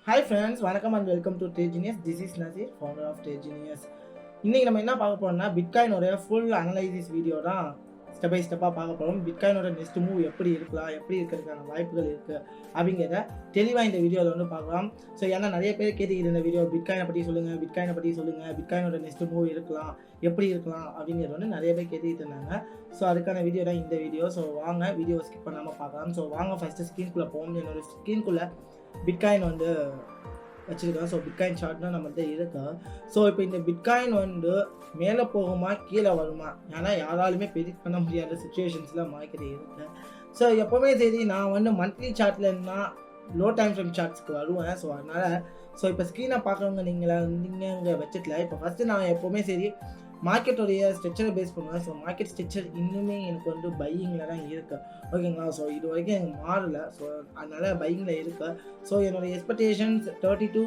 Hi friends, வணக்கம் and welcome to Genius. This is Nazir, founder of Genius. இன்னைக்கு நம்ம என்ன பார்க்க போறோம்னா பிட்காயினோட ஃபுல் அனலைசிஸ் வீடியோ தான் ஸ்டெப் பை ஸ்டெப்பாக பார்க்க போகிறோம். பிட்காயினோட நெக்ஸ்ட் மூவ் எப்படி இருக்கலாம், எப்படி இருக்கிறதுக்கான வாய்ப்புகள் இருக்குது அப்படிங்கிறத தெளிவாக இந்த வீடியோவில் வந்து பார்க்கலாம். ஸோ ஏன்னா நிறைய பேர் கேட்டுக்கிட்டு இந்த வீடியோ பிட்காயினை பற்றி சொல்லுங்கள், பிட்காயினோட நெக்ஸ்ட் மூவ் இருக்கலாம், எப்படி இருக்கலாம் அப்படிங்கிறது வந்து நிறைய பேர் கேட்டுக்கிட்டு இருந்தாங்க. ஸோ அதுக்கான வீடியோ தான் இந்த வீடியோ. ஸோ வாங்க வீடியோ ஸ்கிப் பண்ணாமல் பார்க்கலாம். ஸோ வாங்க ஃபஸ்ட்டு ஸ்க்ரீன்குள்ளே போவோம். என்னோட ஸ்க்ரீன்குள்ளே பிட்காயின் வந்து வச்சுருக்கேன். ஸோ பிட்காயின் சார்ட்னா நம்மகிட்ட இருக்கா. ஸோ இப்போ இந்த பிட்காயின் வந்து மேலே போகுமா கீழே வருமா, ஏன்னா யாராலுமே ப்ரெடிக்ட் பண்ண முடியாத சுச்சுவேஷன்ஸில் மார்க்கெட் இருக்கு. ஸோ எப்போவுமே சரி நான் வந்து மந்த்லி சார்ட்டில் இருந்தால் லோ டைம் ஃப்ரேம் சார்ட்ஸ்க்கு வருவேன். ஸோ அதனால் இப்போ ஸ்க்ரீனை பார்க்குறவங்க நீங்க பட்சத்தில் இப்போ ஃபஸ்ட்டு நான் எப்போவுமே சரி மார்க்கெட்டோடைய ஸ்ட்ரக்சரை பேஸ் பண்ணுவேன். ஸோ மார்க்கெட் ஸ்ட்ரக்சர் இன்னுமே எனக்கு வந்து பையிங்கில் தான் இருக்குது, ஓகேங்களா. ஸோ இது வரைக்கும் எனக்கு மாறலை. ஸோ அதனால் பையிங்கில் இருக்குது. ஸோ என்னோடய எக்ஸ்பெக்டேஷன்ஸ் 32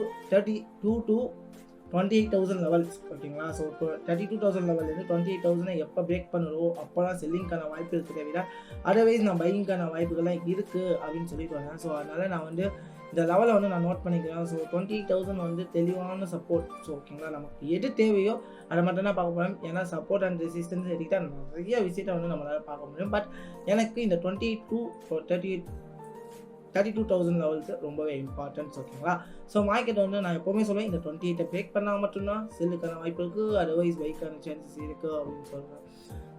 to 28,000 லெவல்ஸ், ஓகேங்களா. ஸோ இப்போ 32,000 லெவல்லேருந்து 28,000 எப்போ பிரேக் பண்ணுறோம் அப்போலாம் செல்லிங்க்கான வாய்ப்பு இருக்கிறத விட அதர்வைஸ் நான் பையிங்க்கான வாய்ப்புகள்லாம் இருக்குது அப்படின்னு சொல்லிட்டு வரேன். ஸோ அதனால் நான் வந்து இந்த லெவலை வந்து நான் நோட் பண்ணிக்கிறேன். ஸோ 28,000 வந்து தெளிவான சப்போர்ட். ஸோ ஓகேங்களா, நமக்கு எது தேவையோ அதை மட்டும் தான் பார்க்க போகிறோம். ஏன்னா சப்போர்ட் அண்ட் ரெசிஸ்டன்ஸ் எடுத்துக்கிட்டால் நிறைய விஷயத்தை வந்து நம்மளால் பார்க்க முடியும். பட் எனக்கு இந்த 32,000 லெவல்ஸ் ரொம்பவே இம்பார்ட்டன்ஸ், ஓகேங்களா. ஸோ மார்க்கெட் வந்து நான் எப்போவுமே சொல்லுவேன், இந்த 28 பிரேக் பண்ணால் மட்டும்தான் செல்லுக்கான வாய்ப்பு இருக்குது, அதர்வைஸ் பைக்கான சான்சஸ் இருக்குது அப்படின்னு சொல்கிறேன்.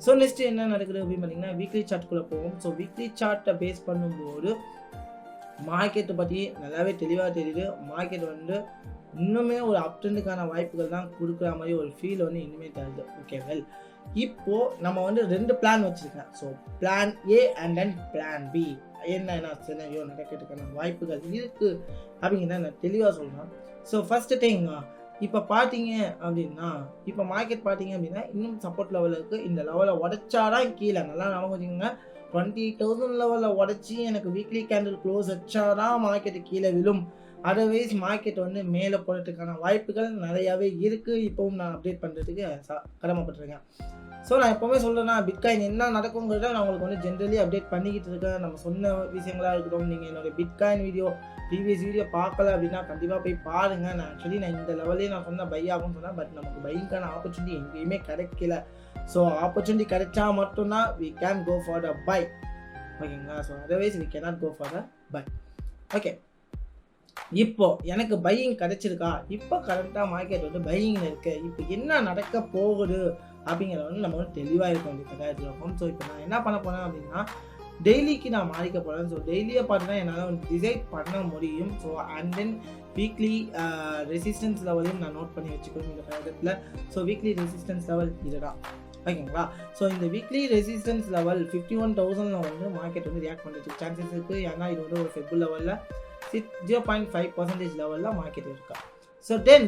ஸோ நெக்ஸ்ட்டு என்ன நடக்குது அப்படின்னு பார்த்தீங்கன்னா வீக்லி சார்ட்குள்ளே போவோம். ஸோ வீக்லி சார்ட்டை பேஸ் பண்ணும்போது மார்க்கெட்டை பற்றி நல்லாவே தெளிவாக தெரியுது. மார்க்கெட் வந்து இன்னுமே ஒரு அப் ட்ரெண்டுக்கான வாய்ப்புகள் தான் கொடுக்குற மாதிரி ஒரு ஃபீல் வந்து இன்னுமே தருது. ஓகே வெல், இப்போது நம்ம வந்து 2 பிளான் வச்சுருக்கேன். So plan A and then plan B என்ன சினரியோ நடக்கிறதுக்கான வாய்ப்புகள் இருக்குது அப்படிங்கிறத நான் தெளிவாக சொல்கிறேன். ஸோ ஃபஸ்ட்டு திங் இப்போ பார்த்தீங்க அப்படின்னா இப்போ மார்க்கெட் பார்த்தீங்க அப்படின்னா இன்னும் சப்போர்ட் லெவலில் இருக்குது. இந்த லெவலை உடைச்சாதான் கீழே நல்லா ஞாபகம் வச்சுக்கோங்க. 20,000 லெவலில் உடச்சி எனக்கு வீக்லி கேண்டில் க்ளோஸ் வச்சாதான் மார்க்கெட்டு கீழே விழும். அதர்வைஸ் மார்க்கெட் வந்து மேலே போகிறதுக்கான வாய்ப்புகள் நிறையாவே இருக்குது. இப்போவும் நான் அப்டேட் பண்ணுறதுக்கு கடமைப்பட்டிருக்கேன். ஸோ நான் எப்போவுமே சொல்கிறேன்னா பிட்காயின் என்ன நடக்குங்கிறத நான் உங்களுக்கு வந்து ஜென்ரலி அப்டேட் பண்ணிக்கிட்டு இருக்கேன். நம்ம சொன்ன விஷயங்களாக இருக்கட்டும். நீங்கள் என்னோடய பிட்காயின் ப்ரீவியஸ் வீடியோ பார்க்கல அப்படின்னா கண்டிப்பாக போய் பாருங்கள். நான் இந்த லெவலே நான் சொன்ன பை ஆகும்னு சொன்னேன். பட் நமக்கு பைக்கான ஆப்பர்ச்சுனிட்டி எங்கேயுமே கிடைக்கல. ஸோ ஆப்பர்ச்சுனிட்டி கிடைச்சா மட்டும்தான் we can go for the buy, ஓகேங்களா. So otherwise we cannot go for the buy. Okay, இப்போ எனக்கு பையிங் கிடைச்சிருக்கா, இப்போ கரெக்டாக மார்க்கெட் வந்து பையிங்கில் இருக்குது. இப்போ என்ன நடக்க போகுது அப்படிங்கிறத வந்து நம்ம வந்து தெளிவாக இருக்க வேண்டிய கட்டாயத்தில் இருக்கும். ஸோ இப்போ நான் என்ன பண்ண போனேன் அப்படின்னா டெய்லிக்கு நான் மாறிக்க போகிறேன். ஸோ டெய்லியை பார்த்துனா என்னால் வந்து டிசைட் பண்ண முடியும். So and then weekly resistance லெவலையும் நான் நோட் பண்ணி வச்சுக்கணும் இந்த இடத்துல. ஸோ வீக்லி ரெசிஸ்டன்ஸ் லெவல் இதுதான், ஓகேங்களா. ஸோ இந்த வீக்லி ரெசிஸ்டன்ஸ் லெவல் 51,000 வந்து மார்க்கெட் வந்து ரியாக்ட் பண்ணுறதுக்கு சான்சஸ் இருக்குது. ஏன்னா இது வந்து ஒரு ஃபெபுல் லெவலில் 0.5% லெவலில் மார்க்கெட் இருக்கா. ஸோ தென்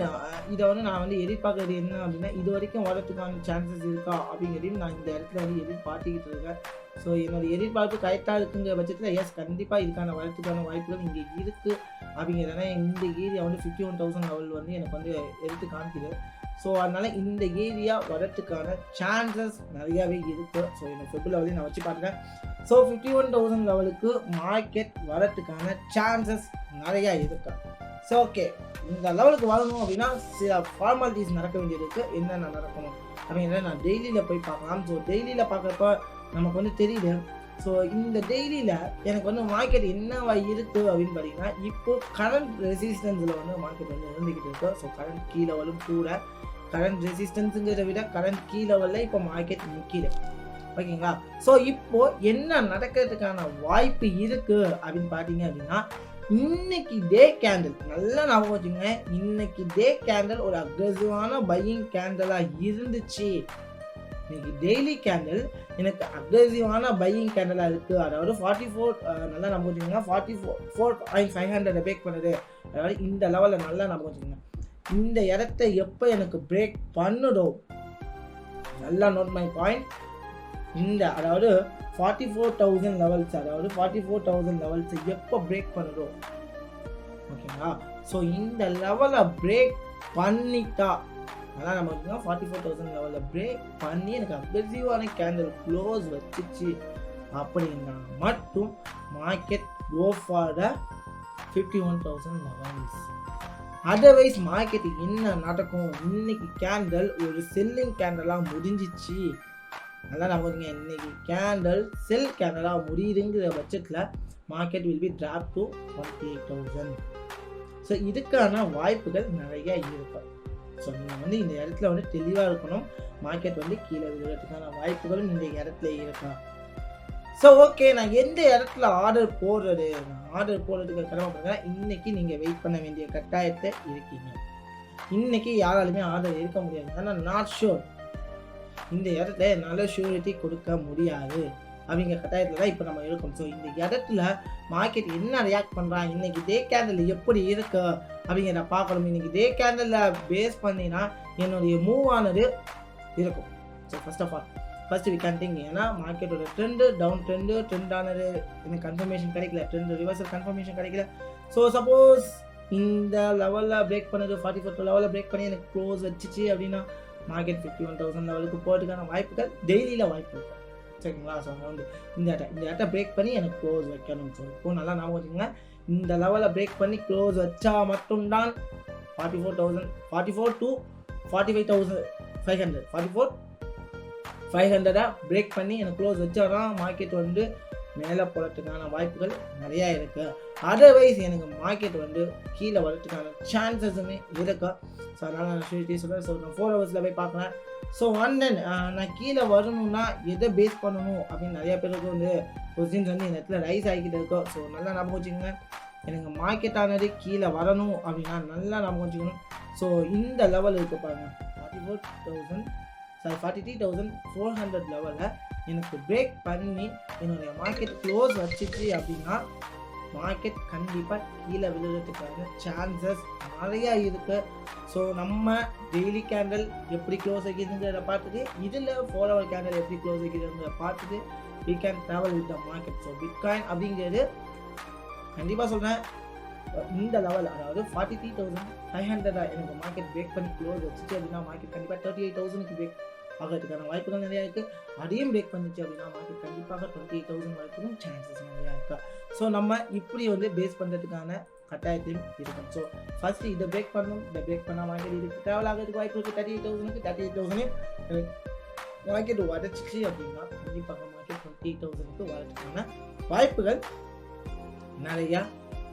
இதை வந்து நான் வந்து எதிர்பார்க்குறது என்ன அப்படின்னா இது வரைக்கும் வரதுக்கான சான்சஸ் இருக்கா அப்படிங்கிறதையும் நான் இந்த இடத்துல வந்து எதிர்பார்த்துக்கிட்டு இருக்கேன். ஸோ என்னோட எதிர்பார்ப்பு கரெக்டாக இருக்குங்கிற பட்சத்தில் எஸ் கண்டிப்பாக இதுக்கான வரத்துக்கான வாய்ப்புகள் இங்கே இருக்குது அப்படிங்கிறதுனால இந்த ஏரியா வந்து 51,000 லெவல் வந்து எனக்கு வந்து எடுத்து காமிக்குது. ஸோ அதனால் இந்த ஏரியா வரத்துக்கான சான்சஸ் நிறையாவே இருக்குது. ஸோ என்னோட ஃபெபுல் லெவலையும் நான் வச்சு பார்க்குறேன். ஸோ 51,000 லெவலுக்கு மார்க்கெட் வரத்துக்கான சான்சஸ் நிறையா இருக்குது. ஸோ ஓகே, இந்த லெவலுக்கு வரணும் அப்படின்னா சில ஃபார்மாலிட்டிஸ் நடக்க வேண்டியது இருக்குது. என்னென்ன நடக்கணும் அப்படிங்கிறத நான் டெய்லியில் போய் பார்க்கலாம். ஸோ டெய்லியில் பார்க்குறப்ப நமக்கு வந்து தெரியுது. ஸோ இந்த டெய்லியில் எனக்கு வந்து மார்க்கெட் என்னவா இருக்குது அப்படின்னு பார்த்தீங்கன்னா இப்போது கரண்ட் ரெசிஸ்டன்ஸில் வந்து மார்க்கெட் வந்து இருந்துக்கிட்டு இருக்கு. ஸோ கரண்ட் கீ லெவலும் கூட கரண்ட் ரெசிஸ்டன்ஸுங்கிறத விட கரண்ட் கீ லெவலில் இப்போ மார்க்கெட் நிற்கிது, ஓகேங்களா. ஸோ இப்போது என்ன நடக்கிறதுக்கான வாய்ப்பு இருக்குது அப்படின்னு பார்த்தீங்க அப்படின்னா இன்னைக்கு டே கேண்டில் நல்லா ஞாபகம் வச்சுங்க. இன்னைக்கு டே கேண்டில் ஒரு அக்ரெசிவான பையிங் கேண்டலாக இருந்துச்சு. இன்னைக்கு டெய்லி கேண்டில் எனக்கு அக்ரெசிவான பையிங் கேண்டலாக இருக்குது. அதாவது 44 நல்லா ஞாபகம் வச்சுக்கோங்க, 44.500 பிரேக் பண்ணுது. அதாவது இந்த லெவலில் நல்லா ஞாபகம் வச்சுக்கோங்க. இந்த இடத்த எப்போ எனக்கு பிரேக் பண்ணுதோ நல்லா நோட் மை பாயிண்ட். அதாவது 44,000 லெவல்ஸ், அதாவது 44,000 லெவல்ஸ் எப்போ பிரேக் பண்ணுதோ, ஓகேங்களா. ஸோ இந்த லெவலை பிரேக் பண்ணிட்டா அதனால் நம்ம 44,000 லெவலில் பிரேக் பண்ணி எனக்கு அக்ரெசிவான கேண்டில் க்ளோஸ் வச்சுச்சு அப்படின்னா மட்டும் market go for the 51,000 levels. Otherwise market என்ன நடக்கும், இன்னைக்கு கேண்டல் ஒரு செல்லிங் கேண்டலாக முடிஞ்சிச்சு, நல்லா நம்புங்க, இன்னைக்கு கேண்டல் செல் கேண்டலாக முடியுதுங்கிற பட்சத்தில் market will be drop to 28,000. So இதுக்கான வாய்ப்புகள் நிறைய இருக்கும். ஸோ நீங்கள் இந்த இடத்துல தெளிவாக இருக்கணும், மார்க்கெட் கீழே விழுறதுக்கான வாய்ப்புகளும் இந்த இடத்துல இருக்கா. ஸோ ஓகே, நான் எந்த இடத்துல ஆர்டர் போடுறது, நான் ஆர்டர் போடுறதுக்கு கடமைப்படுறேன். இன்னைக்கு நீங்கள் வெயிட் பண்ண வேண்டிய கட்டாயத்தை இருக்கீங்க. இன்னைக்கு யாராலுமே ஆர்டர் இருக்க முடியாது. ஆனால் நாட் ஷூர், இந்த இடத்துல என்னால் ஷூரிட்டி கொடுக்க முடியாது அப்படிங்கிற கட்டாயத்தில் தான் இப்போ நம்ம இருக்கோம். ஸோ இந்த இடத்துல மார்க்கெட் என்ன ரியாக்ட் பண்ணுறான், இன்னைக்கு டே கேண்டல் எப்படி இருக்கு அப்படிங்கிறத பார்க்கணும். இன்னைக்கு டே கேண்டலில் பேஸ் பண்ணினா என்னுடைய மூவ் ஆனது இருக்கும். So first we can think, ஏன்னா மார்க்கெட்டோட ட்ரெண்டு டவுன் ட்ரெண்ட் ஆனது எனக்கு கன்ஃபர்மேஷன் கிடைக்கல, ட்ரெண்ட் ரிவர்சல் கன்ஃபர்மேஷன் கிடைக்கல. ஸோ சப்போஸ் இந்த லெவலில் பிரேக் பண்ணது 44 லெவலில் பிரேக் பண்ணி எனக்கு க்ளோஸ் வச்சிச்சு அப்படின்னா மார்க்கெட் 51,000 லெவலுக்கு போகிறதுக்கான வாய்ப்புகள் டெய்லியில் வாய்ப்பு இருக்கும். சரிங்களா. ஸோ இந்த இடத்த பிரேக் பண்ணி எனக்கு க்ளோஸ் வைக்கணும். ஸோ இப்போ நல்லா ஞாபகம் வச்சுக்கோங்க, இந்த லெவலில் பிரேக் பண்ணி க்ளோஸ் வச்சா மட்டும்தான் 44,000 to 45,500 44,500 பிரேக் பண்ணி எனக்கு க்ளோஸ் வச்சாதான் மார்க்கெட் மேலே போகிறதுக்கான வாய்ப்புகள் நிறையா இருக்குது. அதர்வைஸ் எனக்கு மார்க்கெட் கீழே வரதுக்கான சான்சஸுமே இருக்கு. ஸோ அதனால் நான் ஷூரிட்டி சொல்கிறேன். ஸோ நான் 4 ஹவர்ஸில் போய் பார்க்குறேன். ஸோ நான் கீழே வரணும்னா எதை பேஸ் பண்ணணும் அப்படின்னு நிறையா பேருக்கு கொஸ்டின்ஸ் இந்த இடத்துல ரைஸ் ஆகிக்கிட்டு இருக்கோம். ஸோ நல்லா ஞாபகம் வச்சுக்கோங்க, எனக்கு மார்க்கெட் ஆனது கீழே வரணும் அப்படின்னா நல்லா ஞாபகம் வச்சுக்கணும். ஸோ இந்த லெவல் இருக்குது பாருங்கள், 43,400 லெவலில் எனக்கு பிரேக் பண்ணி என்னுடைய மார்க்கெட் க்ளோஸ் வச்சிச்சு அப்படின்னா மார்க்கெட் கண்டிப்பாக கீழே விழுறதுக்கான சான்சஸ் நிறையா இருக்குது. ஸோ நம்ம டெய்லி கேண்டல் எப்படி க்ளோஸ் ஆகிதுங்கிறத பார்த்துட்டு, இதில் 4 ஹவர் கேண்டல் எப்படி க்ளோஸ் ஆகிதுங்கிறத பார்த்துட்டு we can travel with the market. So bitcoin அப்படிங்கிறது கண்டிப்பாக சொல்கிறேன், இந்த லெவல் அதாவது 43,500 எனக்கு மார்க்கெட் பிரேக் பண்ணி க்ளோஸ் வச்சுச்சு அப்படின்னா மார்க்கெட் கண்டிப்பாக 38,000க்கு பிரேக் ஆகிறதுக்கான வாய்ப்புகள் நிறையா இருக்குது. அதையும் பிரேக் பண்ணிச்சு அப்படின்னா மார்க்கெட் கண்டிப்பாக 28,000 வரைக்கும் சான்சஸ் நிறையா இருக்கா. ஸோ நம்ம இப்படி பேஸ் பண்ணுறதுக்கான கட்டாயத்தையும் இருக்கும். ஸோ ஃபர்ஸ்ட் இதை பிரேக் பண்ணணும், இதை பிரேக் பண்ணால் மார்க்கெட் இதுக்கு ட்ராவல் ஆகிறதுக்கு வாய்ப்பு இருக்குது. 38,000 மார்க்கெட் உடச்சிச்சு அப்படின்னா கண்டிப்பாக மார்க்கெட் 28,000க்கு வரதுக்கான வாய்ப்புகள் நிறையா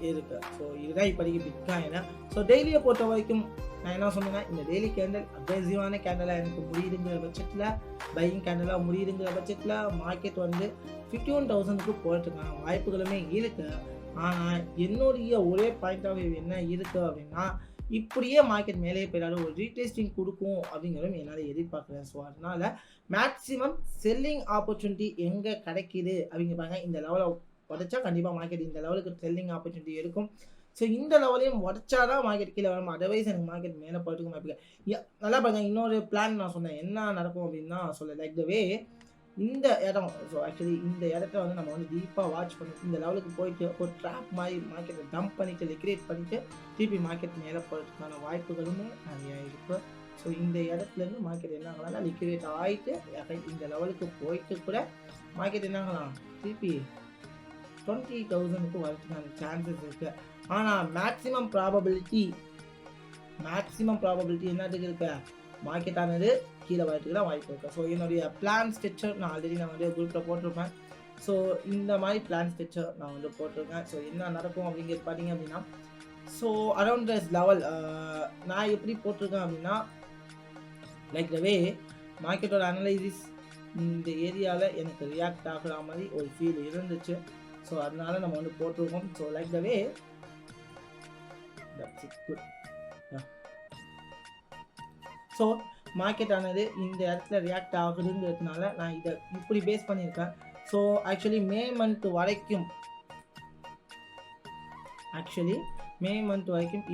இருக்கு. ஸோ இதுதான் இப்போதைக்கு பிட்காயின். ஸோ டெய்லியை பொறுத்த வரைக்கும் நான் என்ன சொன்னேன்னா, இந்த டெய்லி கேண்டல் அக்ரெசிவான கேண்டலாக எனக்கு முடியுதுங்கிற பட்சத்தில், பையிங் கேண்டலாக முடியுதுங்கிற பட்சத்தில் மார்க்கெட் 51,000க்கு போகிறதுக்கான வாய்ப்புகளுமே இருக்குது. ஆனால் என்னுடைய ஒரே பாயிண்ட் ஆஃப் வியூ என்ன இருக்குது அப்படின்னா, இப்படியே மார்க்கெட் மேலே போயிடாது, ஒரு ரீடெஸ்டிங் கொடுக்கும் அப்படிங்கிறதும் என்னால் எதிர்பார்க்குறேன். ஸோ அதனால் மேக்ஸிமம் செல்லிங் ஆப்பர்ச்சுனிட்டி எங்கே கிடைக்கிது அப்படிங்கிறாங்க, இந்த லெவலில் உடச்சா கண்டிப்பாக மார்க்கெட் இந்த லெவலுக்கு செல்லிங் ஆப்பர்ச்சுனிட்டி இருக்கும். ஸோ இந்த லெவலையும் உடச்சாதான் மார்க்கெட் கீழே வரும். அதர்வைஸ் எனக்கு மார்க்கெட் மேலே போகிறதுக்கு வாய்ப்பு நல்லா பாருங்க. இன்னொரு பிளான் நான் சொன்னேன், என்ன நடக்கும் அப்படின்னா சொல்ல லைக் த வே இந்த இடம். ஸோ ஆக்சுவலி இந்த இடத்த நம்ம டீப்பாக வாட்ச் பண்ணி இந்த லெவலுக்கு போயிட்டு ஒரு ட்ராப் மாதிரி மார்க்கெட்டை டம்ப் பண்ணிவிட்டு லிக்விடேட் பண்ணிவிட்டு திருப்பி மார்க்கெட் மேலே போகிறதுக்கான வாய்ப்புகளுமே நிறையா இருக்குது. ஸோ இந்த இடத்துலேருந்து மார்க்கெட் என்ன ஆகலாம்னா லிக்விடேட் ஆகிட்டு இந்த லெவலுக்கு போயிட்டு கூட மார்க்கெட் என்ன ஆகலாம் திருப்பி 20,000க்கு வரதுக்கான சான்சஸ் இருக்குது. ஆனால் மேக்ஸிமம் ப்ராபபிலிட்டி என்னதுக்கு இருக்கு, மார்க்கெட் ஆனது கீழே வரதுக்கு தான் வாய்ப்பு இருக்குது. ஸோ என்னுடைய பிளான் ஸ்ட்ரக்சர் நான் ஆல்ரெடி குரூப்பில் போட்டிருப்பேன். ஸோ இந்த மாதிரி பிளான் ஸ்ட்ரக்சர் நான் போட்டிருக்கேன். ஸோ என்ன நடக்கும் அப்படிங்கிறது பார்த்தீங்க அப்படின்னா, ஸோ அரௌண்ட் திஸ் லெவல் நான் எப்படி போட்டிருக்கேன் அப்படின்னா லைக் த வே மார்க்கெட்டோட அனலைசிஸ் இந்த ஏரியாவில் எனக்கு ரியாக்ட் ஆகிற மாதிரி ஒரு ஃபீல் இருந்துச்சு. ஸோ அதனால நம்ம போட்டிருக்கோம். So like the way that's it, good. So market ஆனது இந்த இடத்துல ரியாக்ட் ஆகுதுங்கிறதுனால நான் இதை இப்படி பேஸ் பண்ணியிருக்கேன். ஸோ ஆக்சுவலி மே மந்த் வரைக்கும்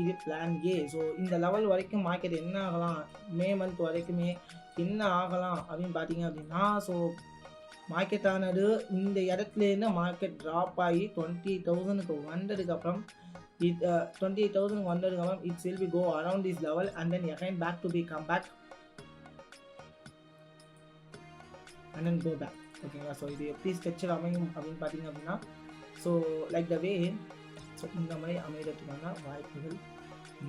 இது பிளான் ஏ. ஸோ இந்த லெவல் வரைக்கும் மார்க்கெட் என்ன ஆகலாம், மே மந்த் வரைக்குமே என்ன ஆகலாம் அப்படின்னு பார்த்தீங்க அப்படின்னா, ஸோ மார்க்கெட் ஆனது இந்த இடத்துலேருந்து மார்க்கெட் ட்ராப் ஆகி 20,000க்கு வந்ததுக்கு அப்புறம் 28,000 வந்ததுக்கு அப்புறம் it will be go around this level and then again back to be come back and then go back. ஓகேங்களா. ஸோ இது எப்படி ஸ்ட்ரக்சர் அமையும் அப்படின்னு பார்த்தீங்க அப்படின்னா, so like the way so இந்த மாதிரி அமைகிறதுக்கான வாய்ப்புகள்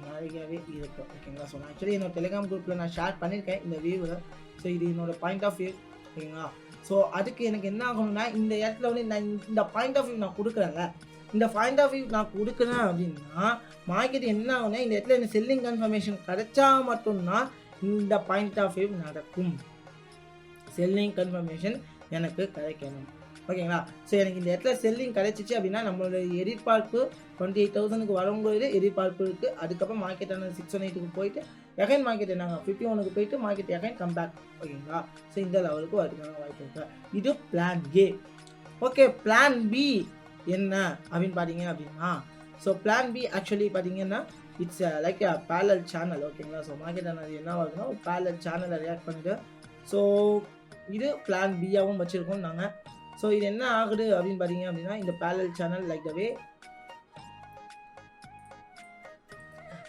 நிறையவே இருக்குது. ஓகேங்களா. ஸோ நான் ஆக்சுவலி என்னோட டெலிகிராம் குரூப்பில் நான் ஷேர் பண்ணியிருக்கேன் இந்த வியூவில். ஸோ இது என்னோட பாயிண்ட் ஆஃப் வியூ. ஓகேங்களா. ஸோ அதுக்கு எனக்கு என்ன ஆகணும்னா இந்த இடத்துல வந்து நான் இந்த பாயிண்ட் ஆஃப் வியூ நான் கொடுக்குறேன்ல, இந்த பாயிண்ட் ஆஃப் வியூ நான் கொடுக்குறேன் அப்படின்னா மார்க்கெட் என்ன ஆகுனா இந்த இடத்துல எனக்கு செல்லிங் கன்ஃபர்மேஷன் கிடைச்சா மட்டும்தான் இந்த பாயிண்ட் ஆஃப் வியூ நடக்கும். செல்லிங் கன்ஃபர்மேஷன் எனக்கு கிடைக்கணும். ஓகேங்களா. ஸோ எனக்கு இந்த இடத்துல செல்லிங் கிடைச்சிச்சு அப்படின்னா நம்மளோட எதிர்பார்ப்பு 28,000க்கு வரும்போது எதிர்பார்ப்பு இருக்குது. அதுக்கப்புறம் மார்க்கெட்டான 618க்கு போயிட்டு எகைன் மார்க்கெட் என்னங்க 51க்கு போயிட்டு மார்க்கெட் எகைன் கம் பேக். ஓகேங்களா. ஸோ இந்த லெவலுக்கு வரதுக்கான வாய்ப்பு இருக்குது. இது plan A. Okay, plan B என்ன அப்படின்னு பார்த்தீங்க அப்படின்னா, ஸோ பிளான் பி ஆக்சுவலி பார்த்தீங்கன்னா it's like a parallel channel. ஓகேங்களா. ஸோ மார்க்கெட் ஆனது என்ன ஆகுதுன்னா ஒரு பேரலல் சேனலை ரியாக்ட் பண்ணிட்டு ஸோ இது பிளான் பியாகவும் வச்சுருக்கோம் நாங்கள். ஸோ இது என்ன ஆகுது அப்படின்னு பார்த்தீங்க அப்படின்னா இந்த parallel channel like the way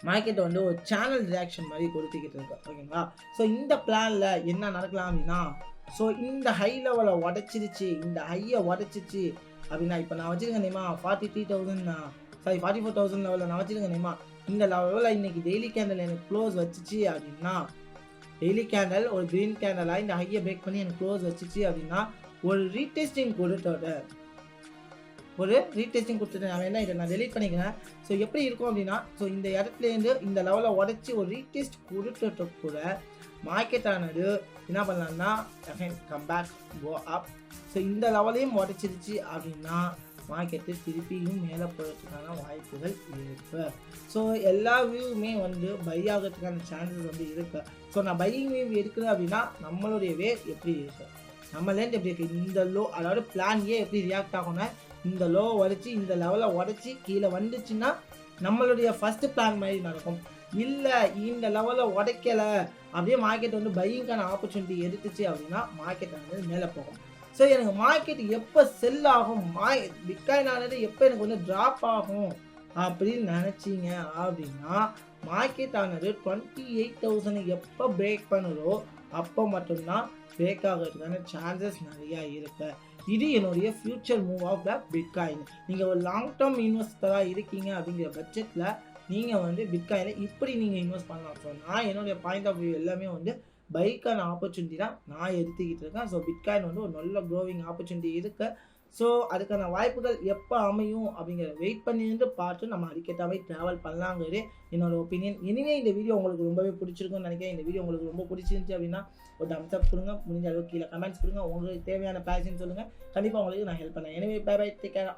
market வந்து ஒரு சேனல் ரியாக்ஷன் மாதிரி கொடுத்துக்கிட்டு இருக்கு. ஓகேங்களா. ஸோ இந்த பிளானில் என்ன நடக்கலாம் அப்படின்னா, ஸோ இந்த ஹை லெவலை உடச்சிருச்சு, இந்த ஹையை உடச்சிச்சு அப்படின்னா இப்போ நான் வச்சுருக்கேன் நேமா 44,000 லெவலில் நான் வச்சுருக்கேன் நேமா. இந்த லெவலில் இன்னைக்கு டெய்லி கேண்டல் எனக்கு க்ளோஸ் வச்சுச்சு அப்படின்னா, டெய்லி கேண்டல் ஒரு க்ரீன் கேண்டலாக இந்த ஹையை பிரேக் பண்ணி எனக்கு க்ளோஸ் வச்சுச்சு அப்படின்னா ஒரு ரீடெஸ்டிங் கொடுத்துட்டு நான் வேணா இதை நான் டெலீட் பண்ணிக்கிறேன். ஸோ எப்படி இருக்கும் அப்படின்னா, ஸோ இந்த இடத்துலேருந்து இந்த லெவலை உடச்சி ஒரு ரீடெஸ்ட் கொடுத்துட்டு கூட மார்க்கெட் ஆனது என்ன பண்ணலாம்னா கம் பேக் கோ அப். ஸோ இந்த லெவலையும் உடச்சிருச்சு அப்படின்னா மார்க்கெட்டு திருப்பியும் மேலே போகிறதுக்கான வாய்ப்புகள் இருக்குது. ஸோ எல்லா வியூவுமே வந்து பை ஆகிறதுக்கான சான்சஸ் வந்து இருக்குது. ஸோ நான் பையிங் வியூ எடுக்கிறேன் அப்படின்னா நம்மளுடைய வே எப்படி இருக்குது, நம்மளேருந்து எப்படி இருக்குது, இந்த லோ அதாவது பிளான் ஏ எப்படி ரியாக்ட் ஆகும்னா இந்த லோ உடச்சி இந்த லெவலை உடச்சி கீழே வந்துச்சுன்னா நம்மளுடைய ஃபஸ்ட்டு பிளான் மாதிரி நடக்கும். இல்லை இந்த லெவலை உடைக்கலை அப்படியே மார்க்கெட் வந்து பையிங்கான ஆப்பர்ச்சுனிட்டி எடுத்துச்சு அப்படின்னா மார்க்கெட் வந்து மேலே போகும். ஸோ எனக்கு மார்க்கெட் எப்போ செல் ஆகும், பிட்காயின் ஆனது எப்போ எனக்கு வந்து ட்ராப் ஆகும் அப்படின்னு நினச்சிங்க அப்படின்னா மார்க்கெட் ஆனது 28,000 எப்போ பிரேக் பண்ணுதோ அப்போ மட்டும்தான் பிரேக் ஆகிறதுக்கான சான்சஸ் நிறையா இருக்கு. இது என்னுடைய future move of the bitcoin. நீங்கள் ஒரு லாங் டேர்ம் இன்வெஸ்டராக இருக்கீங்க அப்படிங்கிற பட்சத்தில் நீங்கள் வந்து பிட்காயினில் இப்படி நீங்கள் இன்வெஸ்ட் பண்ணலாம். ஸோ நான் என்னுடைய பாயிண்ட் ஆஃப் வியூ எல்லாமே வந்து பைக்கான ஆப்பர்ச்சுனிட்டி தான் நான் எடுத்துக்கிட்டு இருக்கேன். ஸோ பிட்காயின் வந்து ஒரு நல்ல க்ரோவிங் ஆப்பர்ச்சுனிட்டி இருக்குது. ஸோ அதுக்கான வாய்ப்புகள் எப்போ அமையும் அப்படிங்கிறத வெயிட் பண்ணிட்டு பார்த்து நம்ம அதுக்கேற்றாவே ட்ராவல் பண்ணலாங்கிறது என்னோட ஒப்பீனியன். இனிமே இந்த வீடியோ உங்களுக்கு ரொம்பவே பிடிச்சிருக்குன்னு நினைக்கிறேன். இந்த வீடியோ உங்களுக்கு ரொம்ப பிடிச்சிருந்துச்சு அப்படின்னா ஒரு தம்ஸ் அப் கொடுங்க, முடிஞ்ச அளவுக்கு கீழே கமெண்ட்ஸ் கொடுங்க, உங்களுக்கு தேவையான பேஷன் சொல்லுங்கள், கண்டிப்பாக உங்களுக்கு நான் ஹெல்ப் பண்ணேன். எனவே பை பை, டேக் கேர்.